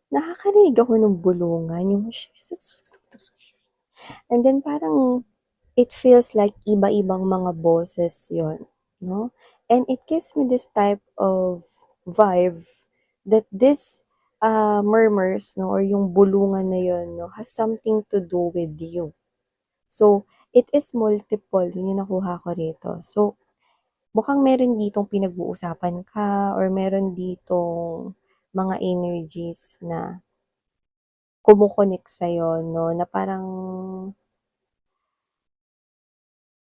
Nakakarinig ako ng bulungan, yung and then parang it feels like iba-ibang mga boses yon, 'no? And it gives me this type of vibe that this, murmurs 'no, or yung bulungan na yun 'no, has something to do with you. So, it is multiple, yun yung nakuha ko rito. So, mukhang meron ditong pinag-uusapan ka or meron ditong mga energies na kumo-connect sa'yo 'no, na parang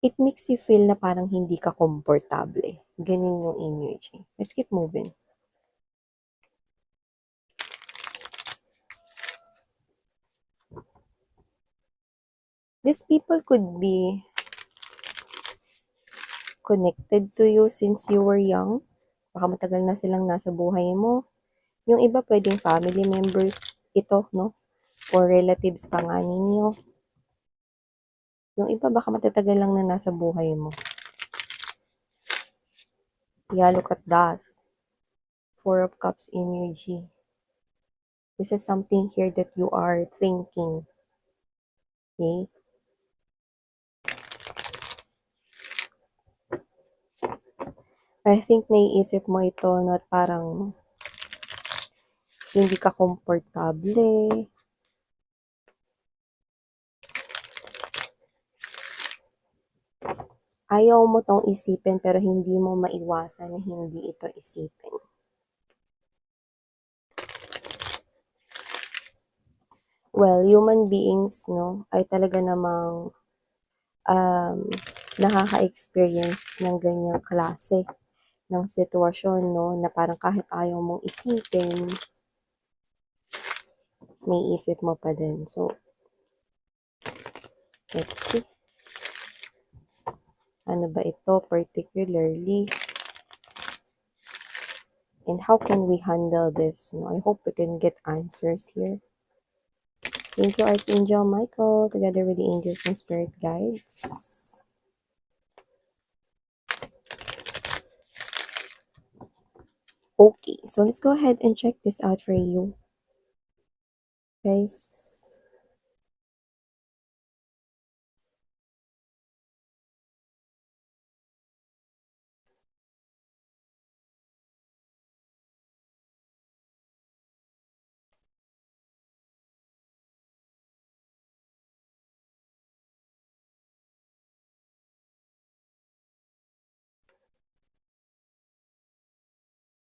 it makes you feel na parang hindi ka komportable, gano'n yung energy. Let's keep moving. These people could be connected to you since you were young. Baka matagal na silang nasa buhay mo. Yung iba puwedeng family members ito 'no, or relatives pa nga ninyo. Yung iba baka matatagal lang na nasa buhay mo. Yeah, look at that. Four of Cups energy. This is something here that you are thinking. Okay? I think naiisip mo ito na parang hindi ka komportable. Ayaw mo tong isipin pero hindi mo maiwasan na hindi ito isipin. Well, human beings, no, ay talaga namang um, nakaka-experience ng ganyang klase ng sitwasyon, no, na parang kahit ayaw mong isipin, may isip mo pa din. So, let's see. Ano ba ito particularly? And how can we handle this? No, I hope we can get answers here. Thank you, Archangel Michael, together with the angels and spirit guides. Okay, so let's go ahead and check this out for you, guys.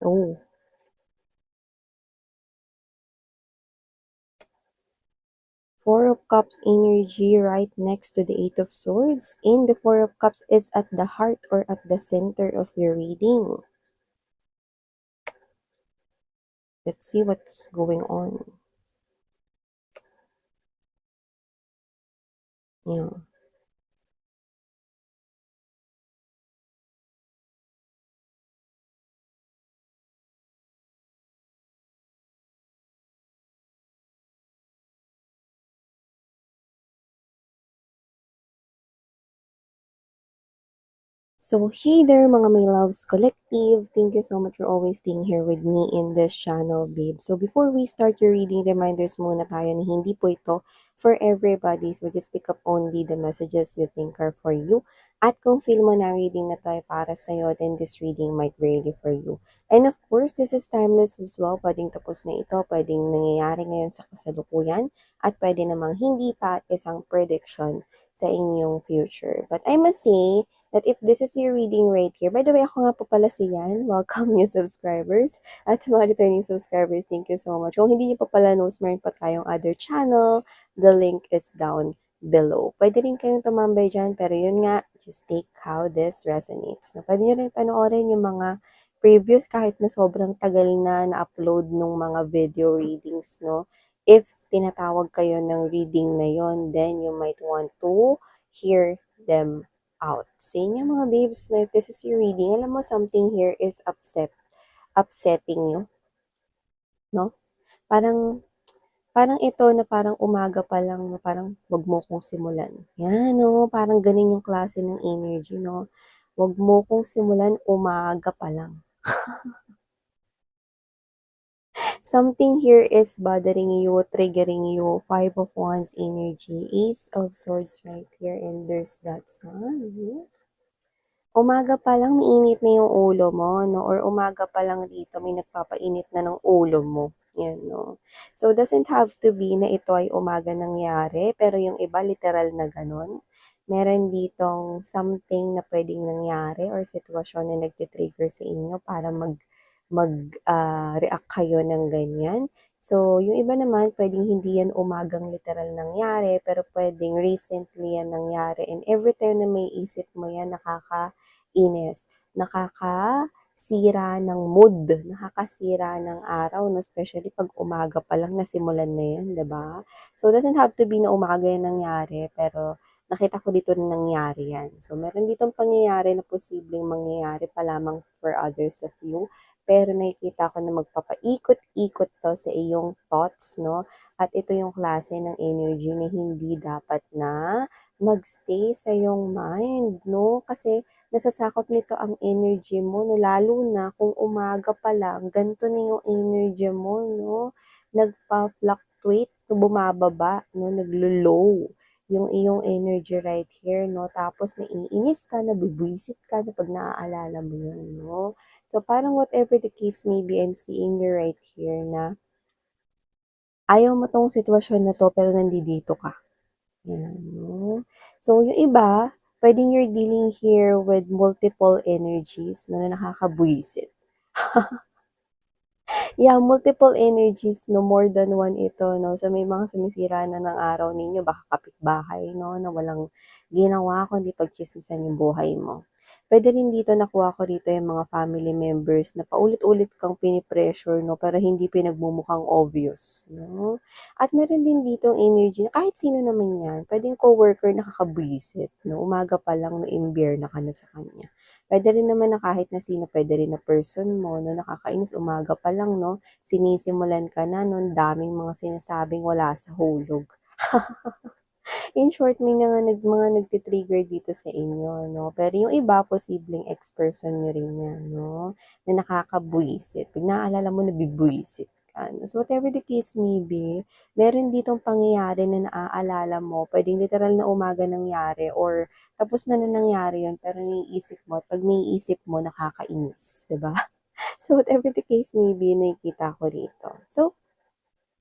Oh, Four of Cups energy right next to the Eight of Swords. And the Four of Cups is at the heart or at the center of your reading. Let's see what's going on. Yeah. So, hey there mga my loves collective. Thank you so much for always staying here with me in this channel, babe. So, before we start your reading, reminders muna tayo na hindi po ito for everybody. So, just pick up only the messages you think are for you. At kung feel mo na reading na to ay para sa'yo, then this reading might be really for you. And of course, this is timeless as well. Pwedeng tapos na ito, pwedeng nangyayari ngayon sa kasalukuyan, at pwede namang hindi pa at isang prediction sa inyong future. But I must say, that if this is your reading right here, by the way, ako nga po pala si Yan. Welcome new subscribers. At sa mga returning subscribers, thank you so much. Kung hindi niyo pa pala knows, meron pa tayong other channel. The link is down below. Pwede rin kayong tumambay dyan, pero yun nga, just take how this resonates. No, pwede nyo rin panoorin yung mga previous kahit na sobrang tagal na na-upload nung mga video readings, no? If tinatawag kayo ng reading na yon, then you might want to hear them out. Sa inyo mga babes, no, if this is your reading, alam mo something here is upsetting you, no? Parang, parang ito na parang umaga pa lang na parang wag mo kong simulan. Yan, no? Parang ganun yung klase ng energy, no? Wag mo kong simulan umaga pa lang. Something here is bothering you, triggering you. Five of Wands energy, Ace of Swords right here, and there's that Sun. Umaga pa lang mainit na yung ulo mo, no? Or umaga pa lang dito may nagpapainit na ng ulo mo. Yan, no? So, doesn't have to be na ito ay umaga nangyari, pero yung iba literal na ganun. Meron ditong something na pwedeng nangyari or sitwasyon na nagtitrigger sa inyo para react kayo ng ganyan. So, yung iba naman, pwedeng hindi yan umagang literal nangyari, pero pwedeng recently yan nangyari. And every time na may isip mo yan, nakakainis, nakakasira ng mood, nakakasira ng araw, no? Especially pag umaga pa lang nasimulan na yan, 'di ba? So, it doesn't have to be na umaga yan nangyari, pero nakita ko dito na nangyari yan. So, meron ditong pangyayari na posibleng mangyayari pa lamang for others of you, pero nakikita ko na magpapaikot-ikot 'to sa iyong thoughts, 'no? At ito yung klase ng energy na hindi dapat na magstay sa iyong mind, 'no? Kasi nasasakop nito ang energy mo, 'no? Lalo na kung umaga pa lang, ganito na yung energy mo, 'no? Nagpa-fluctuate, bumababa, 'no? Naglo-low yung iyong energy right here, 'no? Tapos naiinis ka, nabibwisit ka na 'pag naaalala mo yun, 'no? So, parang whatever the case may be, I'm seeing you right here na ayaw mo tong sitwasyon na to pero nandito ka. Yan, no? So, yung iba, pwedeng you're dealing here with multiple energies no, na nakakabwisit. Yeah, multiple energies, no, more than one ito, no. So, may mga sumisira na ng araw ninyo, baka kapitbahay, no, na walang ginawa kundi pagtsismisan yung buhay mo. Pwede rin dito nakuha ko rito yung mga family members na paulit-ulit kang pinipressure, no, pero hindi pinagmumukhang obvious, no. At meron din dito energy na kahit sino naman yan, pwedeng coworker nakakabwisit, no, umaga pa lang na imbierna ka na sa kanya. Puwede rin naman na kahit na sino, puwede rin na person mo 'no, nakakainis umaga pa lang 'no, sinisimulan ka na 'no, ang daming mga sinasabing wala sa hulog. In short, may mga nagti-trigger dito sa inyo 'no, pero yung iba posibleng ex-person niyo rin 'yan 'no, na nakakabwisit. 'Pag naalala mo nabibwisit ka 'no. So whatever the case may be, meron ditong pangyayari na naaalala mo, puwedeng literal na umaga nangyari or tapos na nangyari yun pero naiisip mo at 'pag naiisip mo nakakainis, 'di ba? So whatever the case may be, nakikita ko rito. So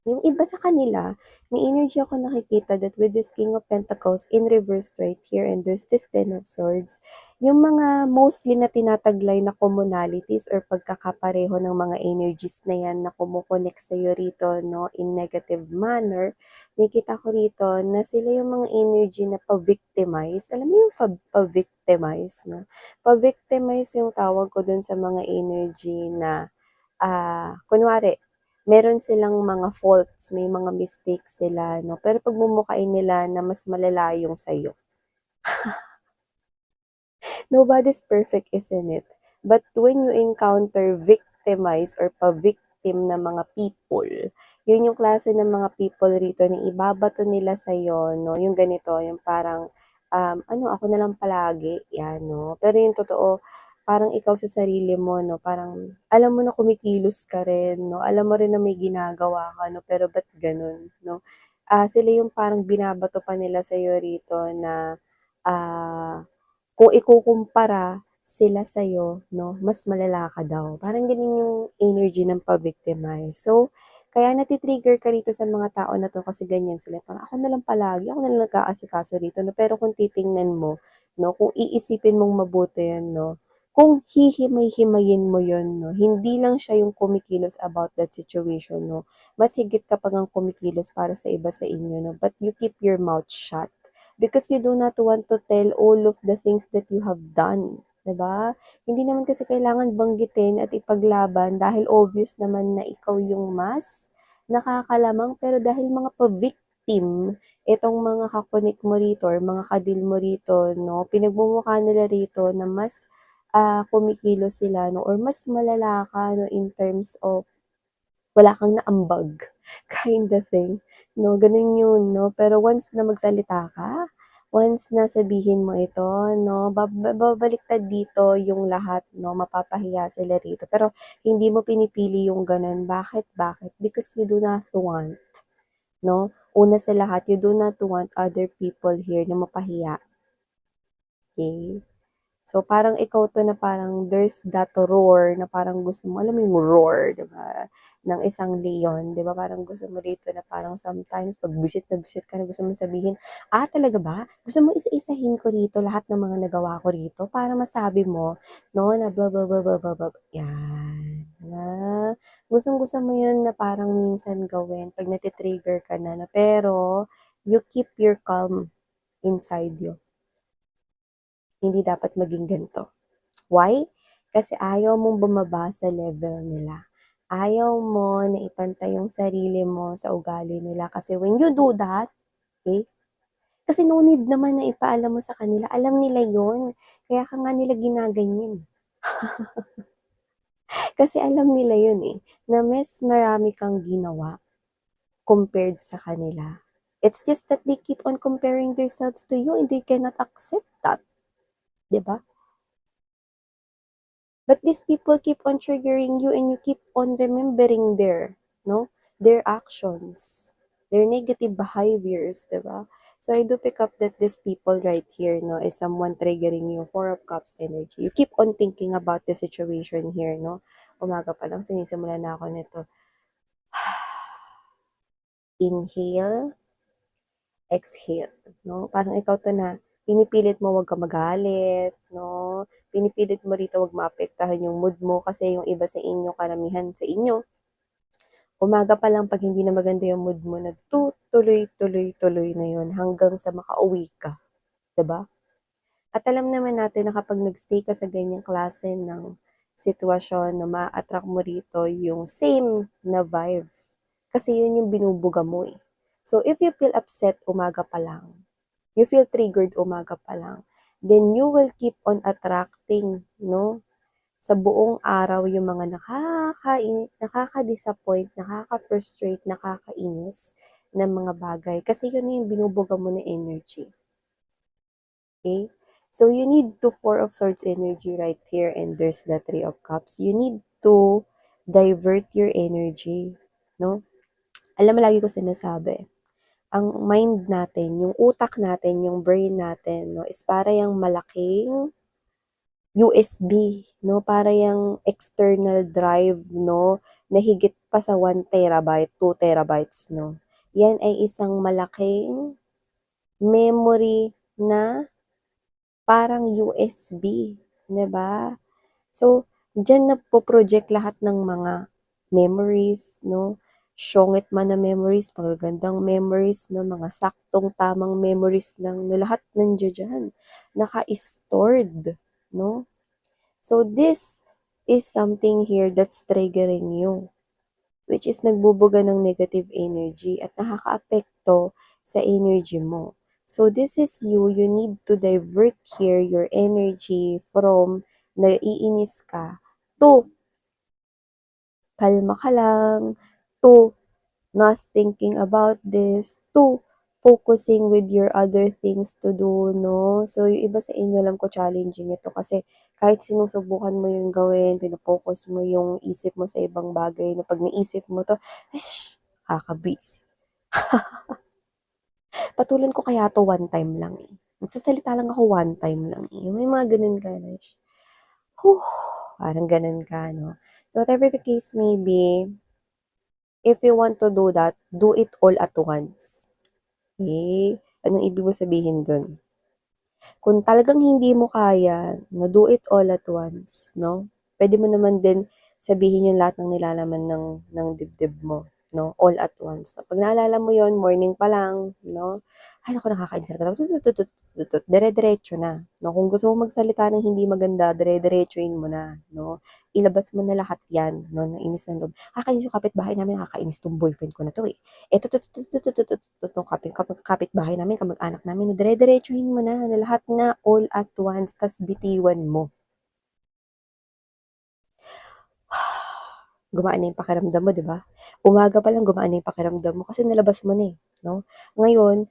yung iba sa kanila, may energy ako nakikita that with this King of Pentacles in reverse right here and there's this Ten of Swords, yung mga mostly na tinataglay na commonalities or pagkakapareho ng mga energies na yan na kumukonek sa'yo rito no, in negative manner, nakita ko rito na sila yung mga energy na pa-victimize. Alam mo yung pa-victimize, no? Pa-victimize yung tawag ko dun sa mga energy na kunwari, meron silang mga faults, may mga mistakes sila, no? Pero pagmumukhain nila na mas malala yung sa'yo. Nobody's perfect, isn't it? But when you encounter victimized or pa-victim na mga people, yun yung klase ng mga people rito na ibabato nila sa'yo, no? Yung ganito, yung parang, ano, ako na lang palagi, yan, no? Pero yung totoo, parang ikaw sa sarili mo, no? Parang, alam mo na kumikilos ka rin, no? Alam mo rin na may ginagawa ka, no? Pero ba't ganun, no? Sila yung parang binabato pa nila sa'yo rito na, kung ikukumpara sila sa'yo 'no, mas malala ka daw. Parang gano'n yung energy ng pa-victimize. So, kaya nati-trigger ka rito sa mga tao na 'to kasi ganyan sila, parang ako na lang palagi, ako na lang nag-aasikaso rito 'no. Pero kung titingnan mo 'no, kung iisipin mong mabuti 'yan 'no, kung hihimay-himayin mo 'yun 'no, hindi lang siya yung kumikilos about that situation 'no, mas higit ka pa ngang kumikilos para sa iba sa inyo 'no, but you keep your mouth shut because you do not want to tell all of the things that you have done, 'di ba? Hindi naman kasi kailangan banggitin at ipaglaban dahil obvious naman na ikaw yung mas nakakalamang pero dahil mga pa-victim itong mga kakonek mo rito or mga kadil mo rito, no, pinagmumukha nila rito na mas kumikilos sila, no, or mas malala ka, no, in terms of wala kang naambag, kind of thing, 'no, gano'n 'yun, 'no. Pero once na magsalita ka, once na sabihin mo ito 'no, babaliktad dito yung lahat 'no, mapapahiya sila rito. Pero hindi mo pinipili yung gano'n. Bakit? Because you do not want 'no, una sa lahat, you do not want other people here na mapahiya, okey? So, parang ikaw 'to na parang there's that roar na parang gusto mo, alam mo yung roar, 'di ba, ng isang leon, 'di ba, parang gusto mo rito na parang sometimes 'pag buwisit na buwisit ka na gusto mong sabihin, "Ah, talaga ba? Gusto mo isa-isahin ko rito lahat ng mga nagawa ko rito para masabi mo 'no, na blah, blah, blah, blah, blah, blah." 'Yan, 'di ba? Gustong-gusto mo 'yun na parang minsan gawin 'pag nati-trigger ka na pero you keep your calm inside you. Hindi dapat maging ganito. Why? Kasi ayaw mong bumaba sa level nila. Ayaw mo na ipantay yung sarili mo sa ugali nila kasi when you do that, okay, kasi no need naman na ipaalam mo sa kanila, alam nila yon. Kaya ka nga nila ginaganyan. Kasi alam nila yun eh, na mas marami kang ginawa compared sa kanila. It's just that they keep on comparing themselves to you and they cannot accept that, 'di ba? But these people keep on triggering you and you keep on remembering no, their actions, their negative behaviors, diba? So I do pick up that these people right here, no, is someone triggering you, Four of Cups energy. You keep on thinking about the situation here, no? Umaga pa lang, sinisimula na ako nito. Inhale, exhale, no? Parang ikaw 'to na pinipilit mo 'wag kang magalit, 'no? Pinipilit mo rito 'wag maapektuhan yung mood mo kasi yung iba sa inyo, karamihan sa inyo, umaga pa lang 'pag hindi na maganda yung mood mo nagtutuloy-tuloy-tuloy na yun hanggang sa makauwi ka, 'di ba? At alam naman natin na kapag nag-stay ka sa ganyang klase ng sitwasyon na maa-attract mo rito yung same na vibe. Kasi yun yung binubuga mo eh. So if you feel upset umaga pa lang, you feel triggered umaga pa lang, then you will keep on attracting, no, sa buong araw yung mga nakaka-disappoint, nakaka-frustrate, nakakainis na mga bagay. Kasi yun na yung binubuga mo na energy. Okay? So you need to Four of Swords energy right here and there's the Three of Cups. You need to divert your energy, no? Alam mo, lagi ko sinasabi, ang mind natin, yung utak natin, yung brain natin, no, is para yung malaking USB, no, para yung external drive, no, na higit pa sa 1 terabyte, 2 terabytes, no. Yan ay isang malaking memory na parang USB, 'di ba? So, diyan nagpo-project lahat ng mga memories, no? Syongit man na memories, magagandang memories, no? Mga saktong tamang memories lang, no? Lahat nandiyan diyan, naka-stored, no? So, this is something here that's triggering you, which is nagbubuga ng negative energy at nakakaapekto sa energy mo. So, this is you. You need to divert here your energy from naiinis ka to kalma ka lang, to not thinking about this, to focusing with your other things to do, no? So, yung iba sa inyo, alam ko challenging ito kasi kahit sinusubukan mo yung gawin, pinopokus mo yung isip mo sa ibang bagay na pag naisip mo to, kakabisi. Patulan ko kaya to one time lang eh. Magsasalita lang ako one time lang eh. May mga ganun ka na. Whew, parang ganun ka, no? So, whatever the case may be, if you want to do that, do it all at once. Okay? Anong ibig mo sabihin dun? Kung talagang hindi mo kaya na do it all at once, no? Pwede mo naman din sabihin yung lahat ng nilalaman ng dibdib mo, no? All at once. Pag naalala mo yon morning pa lang, no? Ay, naku, nakakainis na. Dire-diretso na. No? Kung gusto mo magsalita ng hindi maganda, dire-diretsuin mo na, no? Ilabas mo na lahat yan, no? Ng inis ng loob. Kakainis yung kapitbahay namin, nakakainis tong boyfriend ko na to eh. Eto, kapitbahay namin, kamag-anak namin, dire-diretsuhin mo na lahat na all at once, tas bitiwan mo. Gumaan na yung pakiramdam mo, di ba? Umaga pa lang gumaan na yung pakiramdam mo kasi nalabas mo na eh, no? Ngayon,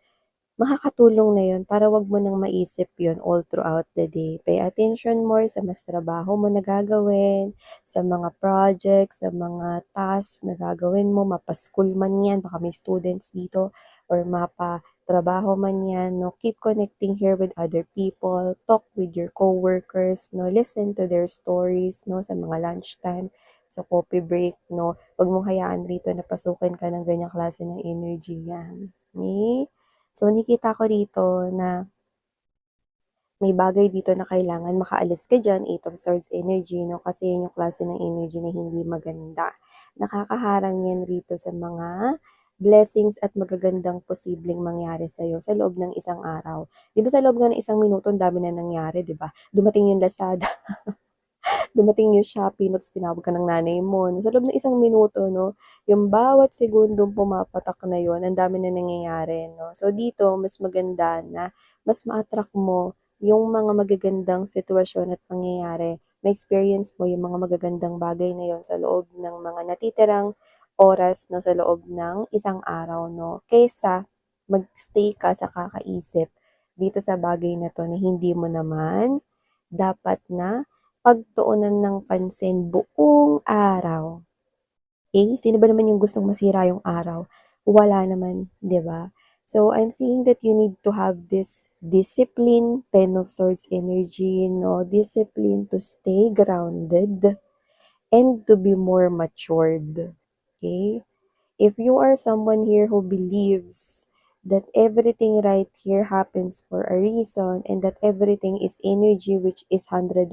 makakatulong na yun para wag mo nang maisip yun all throughout the day. Pay attention more sa mas trabaho mo na gagawin, sa mga projects, sa mga tasks na gagawin mo, mapa-school man yan, baka may students dito, or mapa-trabaho man yan, no? Keep connecting here with other people, talk with your coworkers, no? Listen to their stories, no? Sa mga lunchtime, sa coffee break, no? Wag mong hayaan rito na pasukin ka ng ganyang klase ng energy yan. Okay? So, nakita ko rito na may bagay dito na kailangan makaalis ka diyan, Eight of Swords energy, no? Kasi yun yung klase ng energy na hindi maganda. Nakakaharang yan rito sa mga blessings at magagandang posibleng mangyari sa'yo sa loob ng isang araw. Di ba sa loob nga ng isang minuto, ang dami na nangyari, di ba? Dumating yung Lazada, dumating yung Shopee, no, ta's tinawag ka ng nanay mo, no, sa loob ng isang minuto, no, yung bawat segundong pumapatak na yun, ang dami na nangyayari, no. So, dito, mas maganda na mas ma-attract mo yung mga magagandang sitwasyon at pangyayari. Ma-experience mo yung mga magagandang bagay na yun sa loob ng mga natitirang oras, no, sa loob ng isang araw, no, kaysa mag-stay ka sa kakaisip dito sa bagay na to na hindi mo naman dapat na pagtuunan ng pansin buong araw. Eh, sino ba naman yung gustong masira yung araw? Wala naman, 'di ba? So, I'm seeing that you need to have this discipline, Ten of Swords energy, no? Discipline to stay grounded and to be more matured. Okay? If you are someone here who believes that everything right here happens for a reason and that everything is energy which is 101%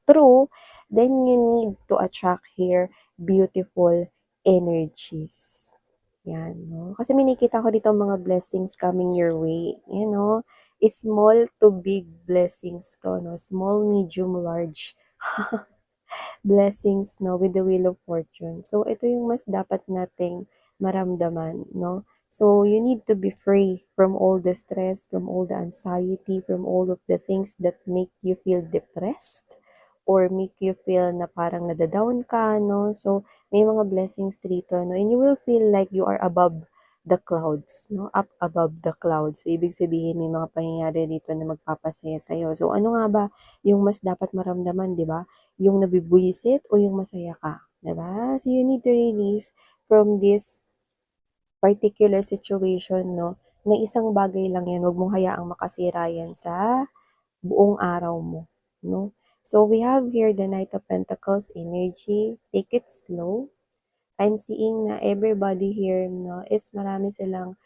true, then you need to attract here beautiful energies. Yan, no? Kasi may nakita ko dito mga blessings coming your way. You know, small to big blessings to, no? Small, medium, large blessings, no, with the Wheel of Fortune. So, ito yung mas dapat nating maramdaman, no? So, you need to be free from all the stress, from all the anxiety, from all of the things that make you feel depressed or make you feel na parang nadadown ka, no? So, may mga blessings dito, no? And you will feel like you are above the clouds, no? Up above the clouds. So, ibig sabihin, may mga pangyayari dito na magpapasaya sa'yo. So, ano nga ba yung mas dapat maramdaman, di ba? Yung nabibwisit o yung masaya ka, 'di ba? So you need to release from this particular situation, no, na isang bagay lang 'yan, wag mong hayaang makasira 'yan sa buong araw mo, no? So we have here the Knight of Pentacles energy. Take it slow. I'm seeing na everybody here, no, is marami silang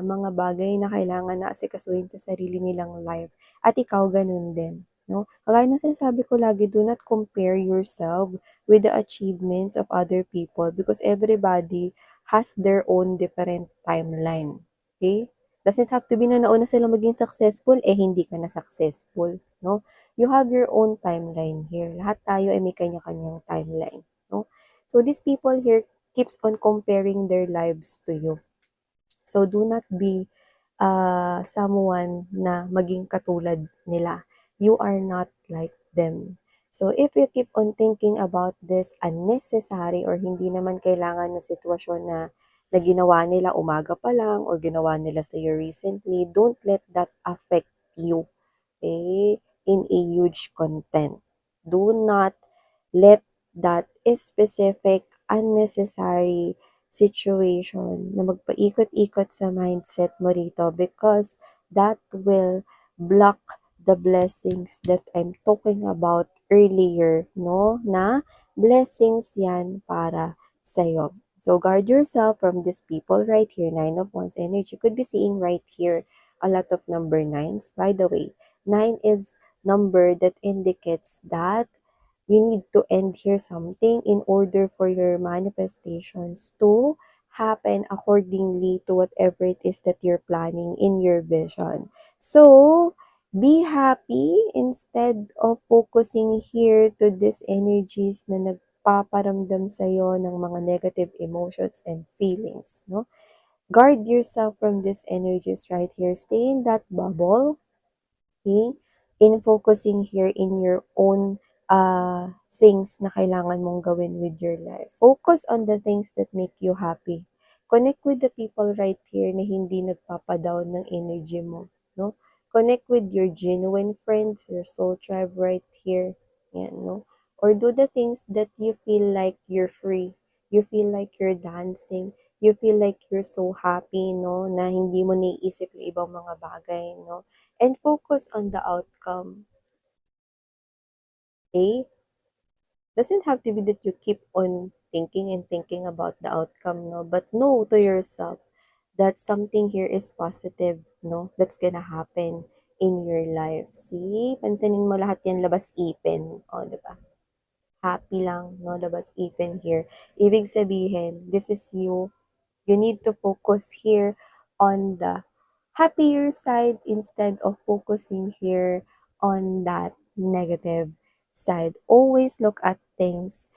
mga bagay na kailangan na asikasuhin sa sarili nilang life. At ikaw ganun din, no? Kagaya ng sinasabi ko lagi, do not compare yourself with the achievements of other people because everybody has their own different timeline. Okay? Doesn't have to be na nauna sila maging successful, eh hindi ka na successful, no? You have your own timeline here. Lahat tayo ay may kanya-kanyang timeline, no? So these people here keeps on comparing their lives to you. So do not be someone na maging katulad nila. You are not like them. So if you keep on thinking about this unnecessary or hindi naman kailangan na sitwasyon na ginawa nila umaga pa lang or ginawa nila sa iyo recently, don't let that affect you, okay, in a huge content. Do not let that specific unnecessary situation na magpaikot-ikot sa mindset mo rito because that will block the blessings that I'm talking about earlier, no? Na blessings yan para sa'yo. So guard yourself from these people right here. Nine of Wands energy. You could be seeing right here a lot of number nines. By the way, nine is number that indicates that you need to end here something in order for your manifestations to happen accordingly to whatever it is that you're planning in your vision. So, be happy instead of focusing here to these energies na nagpaparamdam sa'yo ng mga negative emotions and feelings, no? Guard yourself from these energies right here. Stay in that bubble, okay? In focusing here in your own things na kailangan mong gawin with your life. Focus on the things that make you happy. Connect with the people right here na hindi nagpapadown ng energy mo, no? Connect with your genuine friends, your soul tribe right here. Yan, no? Or do the things that you feel like you're free. You feel like you're dancing. You feel like you're so happy, no? Na hindi mo naiisip yung ibang mga bagay, no? And focus on the outcome. Okay? Doesn't have to be that you keep on thinking and thinking about the outcome, no? But know to yourself that something here is positive, no? That's gonna happen in your life. See? Pansinin mo lahat yan labas ipin. O, di ba? Happy lang, no? Labas ipin here. Ibig sabihin, this is you. You need to focus here on the happier side instead of focusing here on that negative side. Always look at things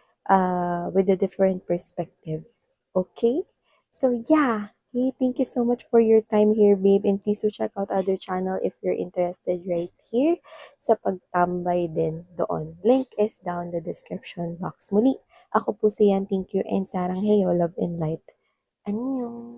with a different perspective. Okay? So yeah, hey, thank you so much for your time here, babe. And please do check out other channel if you're interested right here sa pagtambay din doon. Link is down the description box. Muli, ako po si Yan. Thank you and sarang heyo, love and light. 안녕.